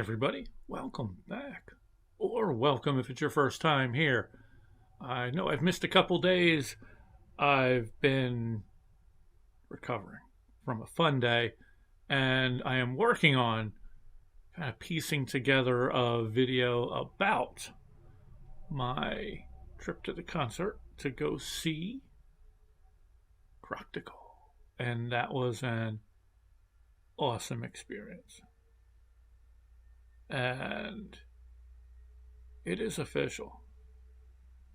Hey everybody, welcome back. Or welcome if it's your first time here. I know I've missed a couple days. I've been recovering from a fun day, and I am working on kind of piecing together a video about my trip to the concert to go see Practical. And that was an awesome experience. And it is official.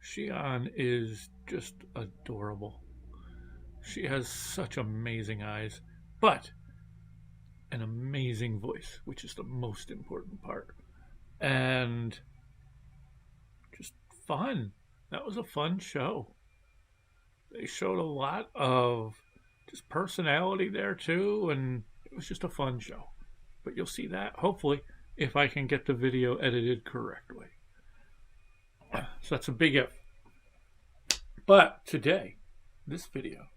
Xi'an is just adorable. She has such amazing eyes, but an amazing voice, which is the most important part. And just fun. That was a fun show. They showed a lot of just personality there too, and it was just a fun show. But you'll see that, hopefully, if I can get the video edited correctly. So that's a big if. But today, this video,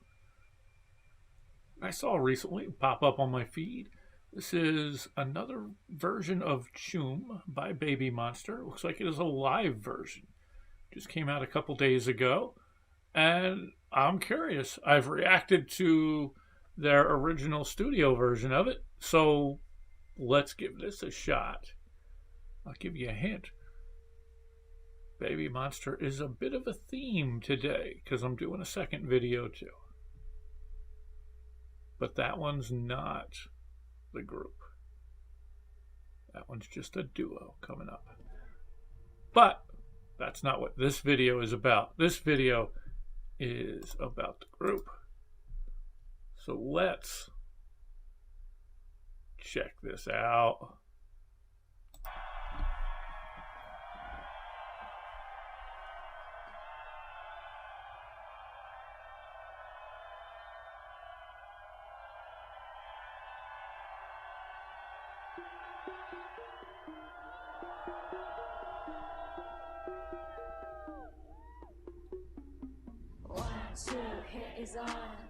I saw recently pop up on my feed. This is another version of Choom by BABYMONSTER. Looks like it is a live version. Just came out a couple days ago. And I'm curious. I've reacted to their original studio version of it. So let's give this a shot. I'll give you a hint. BABYMONSTER is a bit of a theme today because I'm doing a second video too. But that one's not the group. That one's just a duo coming up. But that's not what this video is about. This video is about the group. So let's check this out. Two, hit is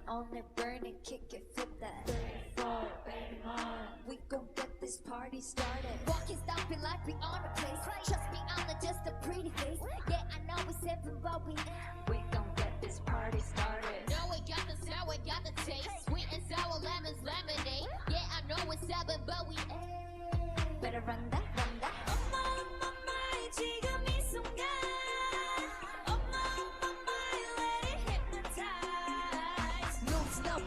on the burning, kick it, flip that. 34, baby on. We gon' get this party started. Walking, stopping like we on a place. Trust me, I'm not just a pretty face. Yeah, I know it's seven, but we gon' get this party started. No, we got the sour, we got the taste. Sweet and sour lemons, lemonade. Yeah, I know it's seven, but we better run that, run that. 지금 이 순간.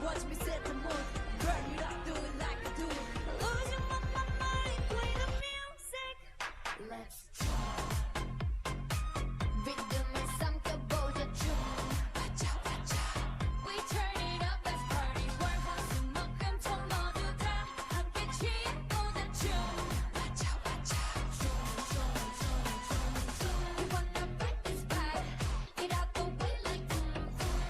Watch me set the mood, burn it up, do it like I do. Losing my mind, play the music. Let's rhythm and 삼켜보자 춤. 바짝 바짝. We turn it up, let's party. 월화수목금토 모두 다 함께 취해보자 춤. 바짝 바짝. We wanna break this vibe, get out the way like boom.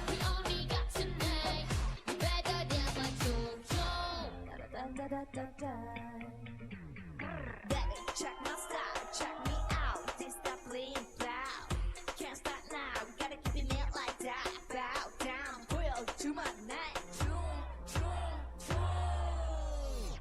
We only got tonight. You better dance like choom choom. Baby, check my style, check me out. This stop playing loud. Can't stop now, we gotta keep it lit like that. Bow down, grill to my neck. Choom, choom, choom.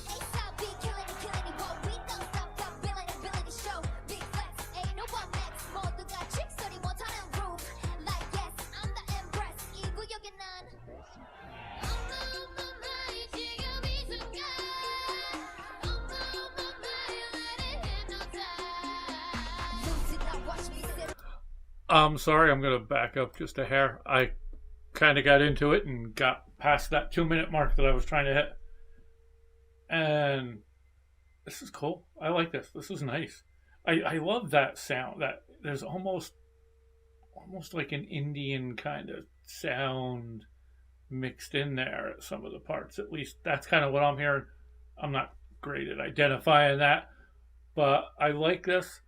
ASAP, killing it, whoa. We don't stop, billing it, show. Big flex, ain't no one next. 모두가 칙소리 못하는 roof. Like yes, I'm the empress. 이 구역에 난 엄마 마이 지금 이 순간. 엄마 마이 let it hypnotize. Lose it now, watch me sit. I'm sorry, I'm going to back up just a hair. I kind of got into it and got past that 2-minute mark that I was trying to hit. And this is cool. I like this. This is nice. I love that sound. That there's almost like an Indian kind of sound mixed in there at some of the parts. At least that's kind of what I'm hearing. I'm not great at identifying that, but I like this.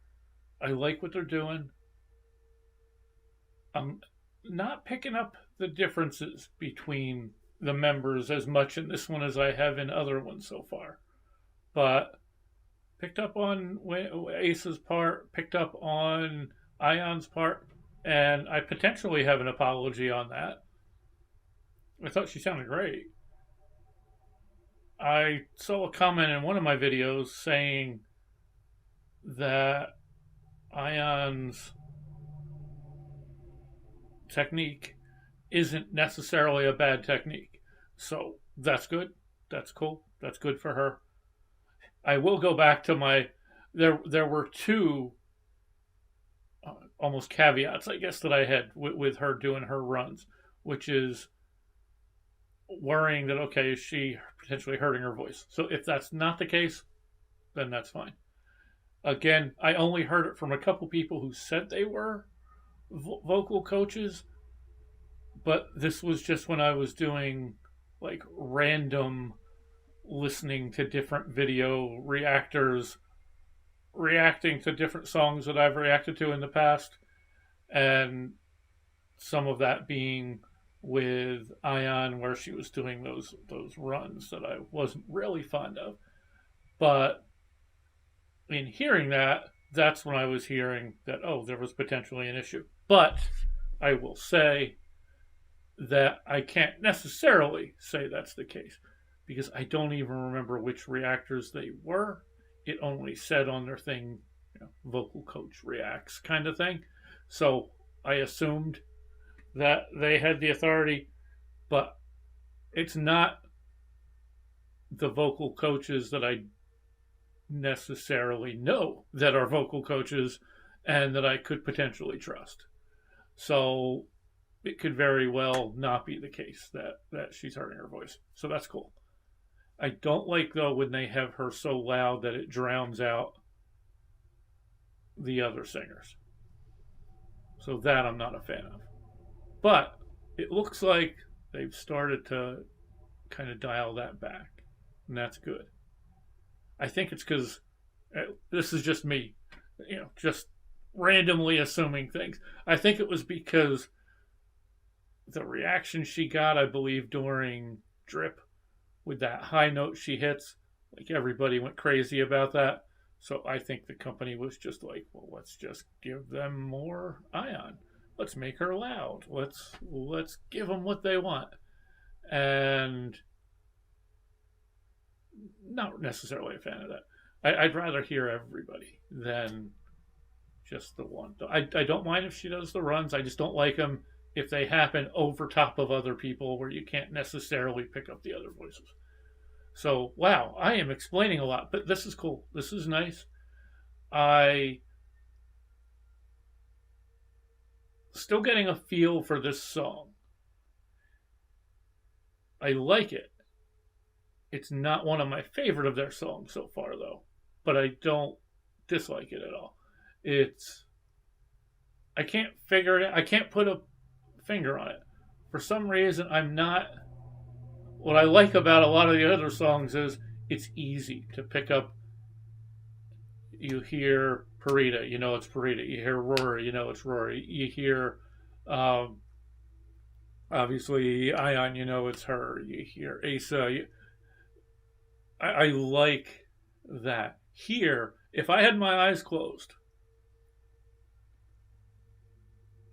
I like what they're doing. I'm not picking up the differences between the members as much in this one as I have in other ones so far. But picked up on Ace's part, picked up on Ahyeon's part, and I potentially have an apology on that. I thought she sounded great. I saw a comment in one of my videos saying that Ahyeon's technique isn't necessarily a bad technique. So that's good. That's cool. That's good for her. I will go back to my. There were two almost caveats, I guess, that I had with her doing her runs, which is worrying that, okay, is she potentially hurting her voice? So if that's not the case, then that's fine. Again, I only heard it from a couple people who said they were vocal coaches, but this was just when I was doing like random listening to different video reactors reacting to different songs that I've reacted to in the past, and some of that being with Ahyeon, where she was doing those runs that I wasn't really fond of. But in hearing that, that's when I was hearing that, oh, there was potentially an issue. But I will say that I can't necessarily say that's the case, because I don't even remember which reactors they were. It only said on their thing, vocal coach reacts kind of thing. So I assumed that they had the authority, but it's not the vocal coaches that I necessarily know that are vocal coaches and that I could potentially trust. So it could very well not be the case that she's hurting her voice. So that's cool. I don't like, though, when they have her so loud that it drowns out the other singers. So that I'm not a fan of. But it looks like they've started to kind of dial that back. And that's good. I think it's because this is just me, just randomly assuming things. I think it was because the reaction she got, I believe, during Drip, with that high note she hits, like everybody went crazy about that. So I think the company was just like, well, let's just give them more Ahyeon. Let's make her loud. Let's give them what they want. And not necessarily a fan of that. I'd rather hear everybody than just the one. I don't mind if she does the runs. I just don't like them if they happen over top of other people where you can't necessarily pick up the other voices. So, wow, I am explaining a lot, but this is cool. This is nice. I still getting a feel for this song. I like it. It's not one of my favorite of their songs so far, though, but I don't dislike it at all. I can't figure it out. I can't put a finger on it. For some reason, I'm not. What I like about a lot of the other songs is it's easy to pick up. You hear Pharita, you know it's Pharita. You hear Rora, you know it's Rora. You hear, obviously, Ahyeon, you know it's her. You hear Asa. I like that. Here, if I had my eyes closed,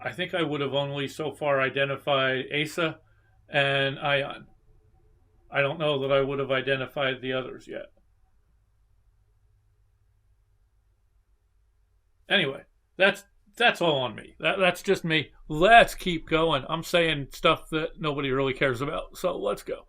I think I would have only so far identified Asa and Ahyeon. I don't know that I would have identified the others yet. Anyway, that's all on me. That's just me. Let's keep going. I'm saying stuff that nobody really cares about, so let's go.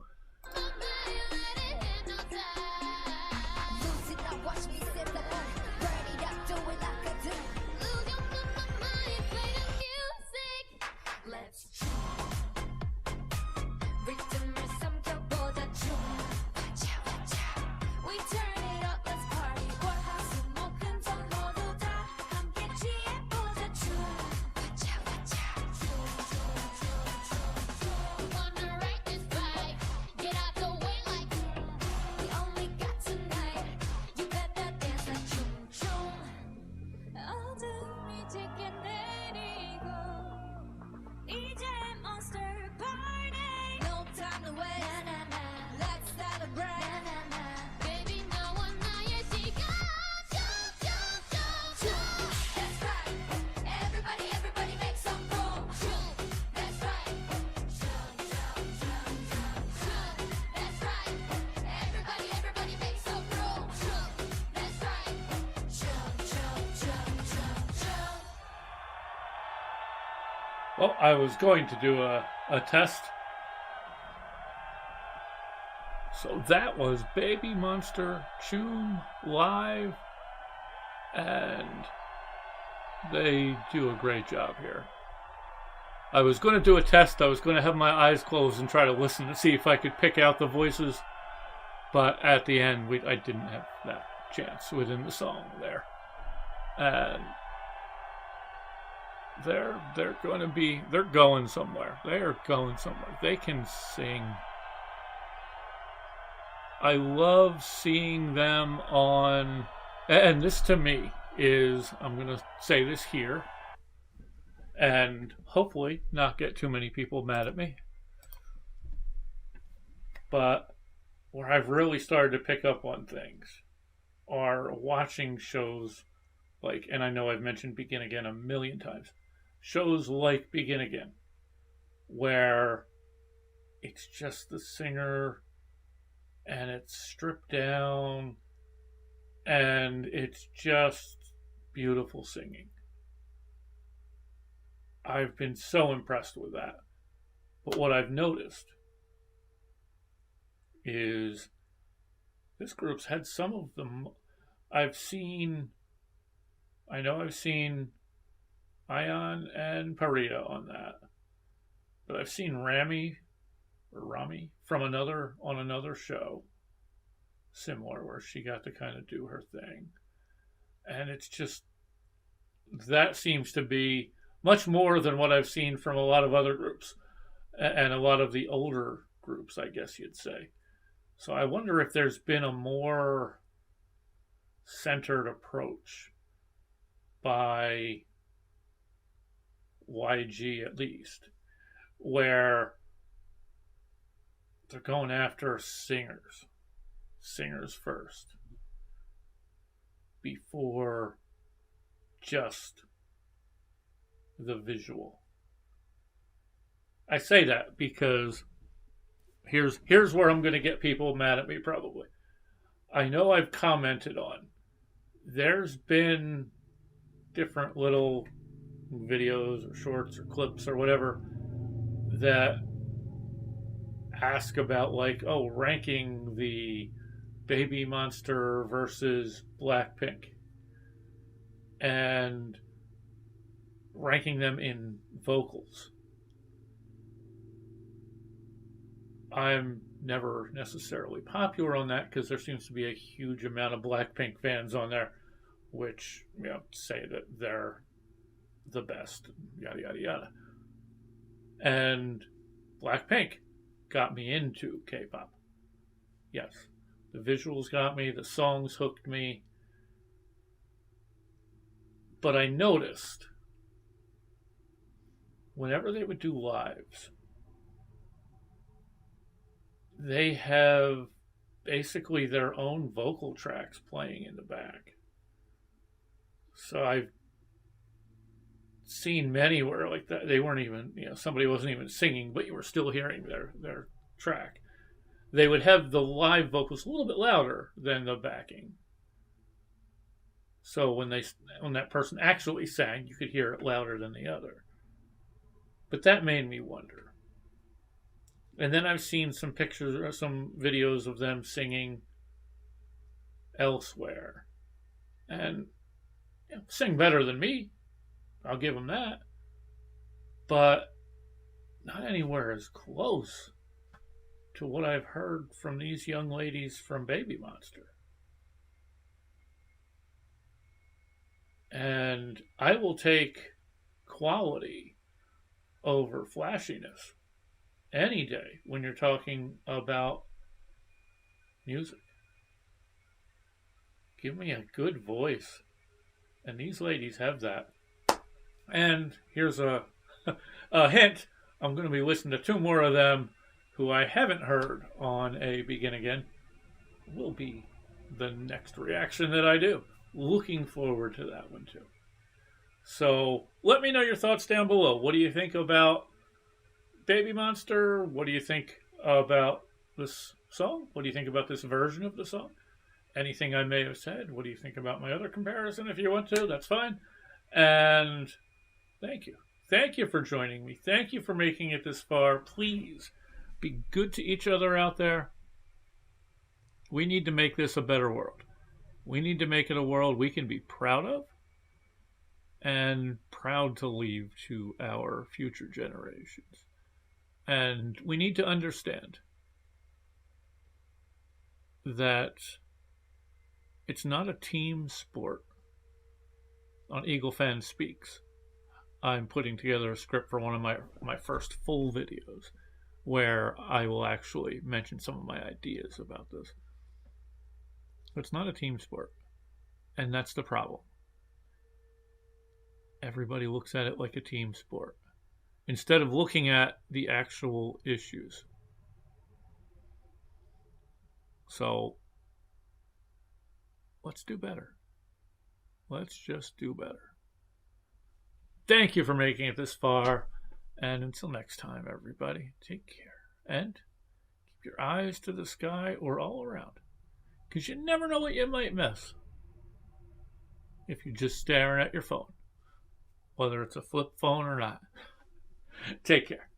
Get out the way. Well, I was going to do a test. So that was BABYMONSTER CHOOM live, and they do a great job here. I was going to do a test. I was going to have my eyes closed and try to listen to see if I could pick out the voices, but at the end, I didn't have that chance within the song there. And they're going somewhere. They are going somewhere. They can sing. I love seeing them on, and this to me is, I'm going to say this here, and hopefully not get too many people mad at me, but where I've really started to pick up on things are watching shows like, and I know I've mentioned Begin Again a million times, shows like Begin Again, where it's just the singer and it's stripped down and it's just beautiful singing. I've been so impressed with that. But what I've noticed is this group's had some of them. I know I've seen Ahyeon and Pharita on that. But I've seen Rami from another show, similar, where she got to kind of do her thing. And it's just, that seems to be much more than what I've seen from a lot of other groups, and a lot of the older groups, I guess you'd say. So I wonder if there's been a more centered approach by YG, at least, where they're going after singers first, before just the visual. I say that because here's where I'm going to get people mad at me probably. I know I've commented on, there's been different little videos or shorts or clips or whatever that ask about, like, ranking the BABYMONSTER versus Blackpink and ranking them in vocals. I'm never necessarily popular on that because there seems to be a huge amount of Blackpink fans on there, which, say that they're the best, yada yada yada. And Blackpink got me into K-pop. Yes, the visuals got me, the songs hooked me. But I noticed whenever they would do lives, they have basically their own vocal tracks playing in the back. So I've seen many where, like, that they weren't even, somebody wasn't even singing, but you were still hearing their track. They would have the live vocals a little bit louder than the backing. So when that person actually sang, you could hear it louder than the other. But that made me wonder. And then I've seen some pictures or some videos of them singing elsewhere. And sing better than me. I'll give them that. But not anywhere as close to what I've heard from these young ladies from BABYMONSTER. And I will take quality over flashiness any day when you're talking about music. Give me a good voice. And these ladies have that. And here's a hint. I'm going to be listening to two more of them who I haven't heard on a Begin Again. Will be the next reaction that I do. Looking forward to that one too. So let me know your thoughts down below. What do you think about BABYMONSTER? What do you think about this song? What do you think about this version of the song? Anything I may have said? What do you think about my other comparison? If you want to, that's fine. And thank you. Thank you for joining me. Thank you for making it this far. Please be good to each other out there. We need to make this a better world. We need to make it a world we can be proud of and proud to leave to our future generations. And we need to understand that it's not a team sport. On EagleFan Speaks, I'm putting together a script for one of my first full videos where I will actually mention some of my ideas about this. It's not a team sport, and that's the problem. Everybody looks at it like a team sport instead of looking at the actual issues. So let's do better. Let's just do better. Thank you for making it this far. And until next time, everybody, take care. And keep your eyes to the sky or all around. Because you never know what you might miss if you're just staring at your phone, whether it's a flip phone or not. Take care.